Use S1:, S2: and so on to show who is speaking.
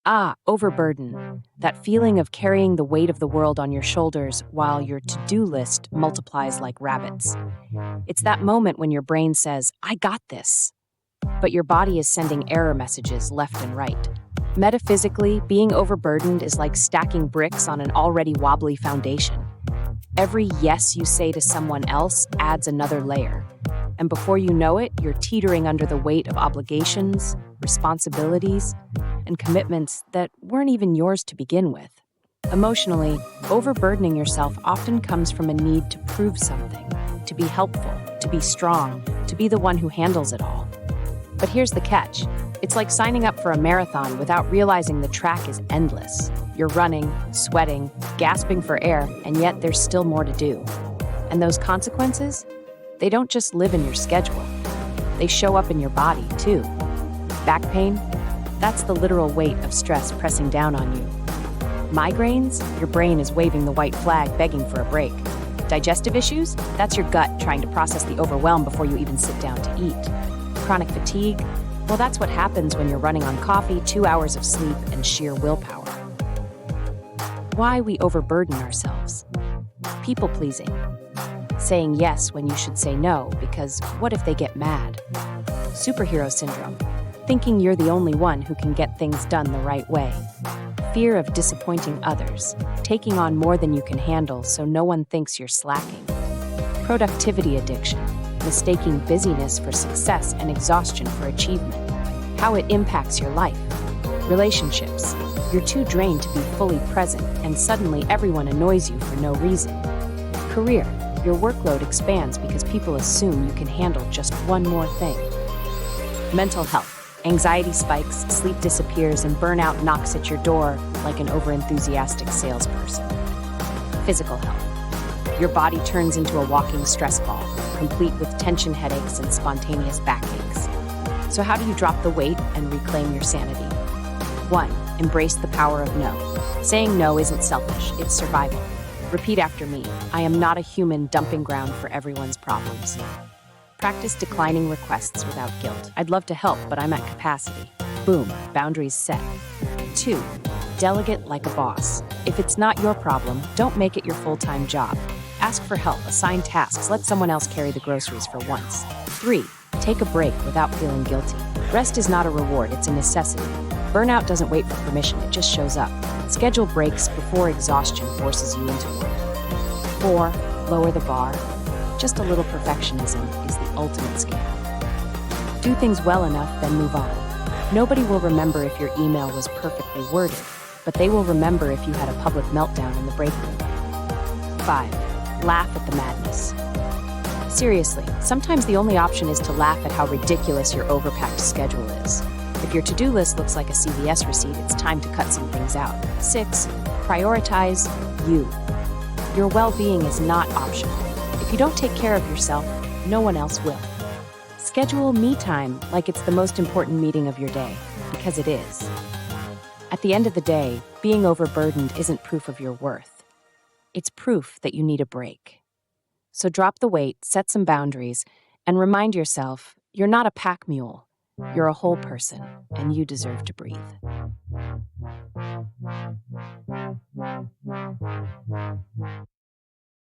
S1: Overburden. That feeling of carrying the weight of the world on your shoulders while your to-do list multiplies like rabbits. It's that moment when your brain says, I got this, but your body is sending error messages left and right. Metaphysically, being overburdened is like stacking bricks on an already wobbly foundation. Every yes you say to someone else adds another layer. And before you know it, you're teetering under the weight of obligations, responsibilities, and commitments that weren't even yours to begin with. Emotionally, overburdening yourself often comes from a need to prove something, to be helpful, to be strong, to be the one who handles it all. But here's the catch. It's like signing up for a marathon without realizing the track is endless. You're running, sweating, gasping for air, and yet there's still more to do. And those consequences? They don't just live in your schedule. They show up in your body, too. Back pain? That's the literal weight of stress pressing down on you. Migraines? Your brain is waving the white flag, begging for a break. Digestive issues? That's your gut trying to process the overwhelm before you even sit down to eat. Chronic fatigue? Well, that's what happens when you're running on coffee, 2 hours of sleep, and sheer willpower. Why we overburden ourselves. People-pleasing. Saying yes when you should say no, because what if they get mad? Superhero syndrome. Thinking you're the only one who can get things done the right way. Fear of disappointing others. Taking on more than you can handle so no one thinks you're slacking. Productivity addiction. Mistaking busyness for success and exhaustion for achievement. How it impacts your life. Relationships. You're too drained to be fully present, and suddenly everyone annoys you for no reason. Career. Your workload expands because people assume you can handle just one more thing. Mental health. Anxiety spikes, sleep disappears, and burnout knocks at your door like an overenthusiastic salesperson. Physical health. Your body turns into a walking stress ball, complete with tension headaches and spontaneous backaches. So how do you drop the weight and reclaim your sanity? 1. Embrace the power of no. Saying no isn't selfish, it's survival. Repeat after me. I am not a human dumping ground for everyone's problems. Practice declining requests without guilt. I'd love to help, but I'm at capacity. Boom, boundaries set. 2. Delegate like a boss. If it's not your problem, don't make it your full-time job. Ask for help, assign tasks, let someone else carry the groceries for once. 3. Take a break without feeling guilty. Rest is not a reward, it's a necessity. Burnout doesn't wait for permission, it just shows up. Schedule breaks before exhaustion forces you into work. 4. Lower the bar. Just a little perfectionism is the ultimate scam. Do things well enough, then move on. Nobody will remember if your email was perfectly worded, but they will remember if you had a public meltdown in the break room. 5. Laugh at the madness. Seriously, sometimes the only option is to laugh at how ridiculous your overpacked schedule is. If your to-do list looks like a CVS receipt, it's time to cut some things out. 6. Prioritize you. Your well-being is not optional. If you don't take care of yourself, no one else will. Schedule me time like it's the most important meeting of your day, because it is. At the end of the day, being overburdened isn't proof of your worth. It's proof that you need a break. So drop the weight, set some boundaries, and remind yourself you're not a pack mule. You're a whole person, and you deserve to breathe.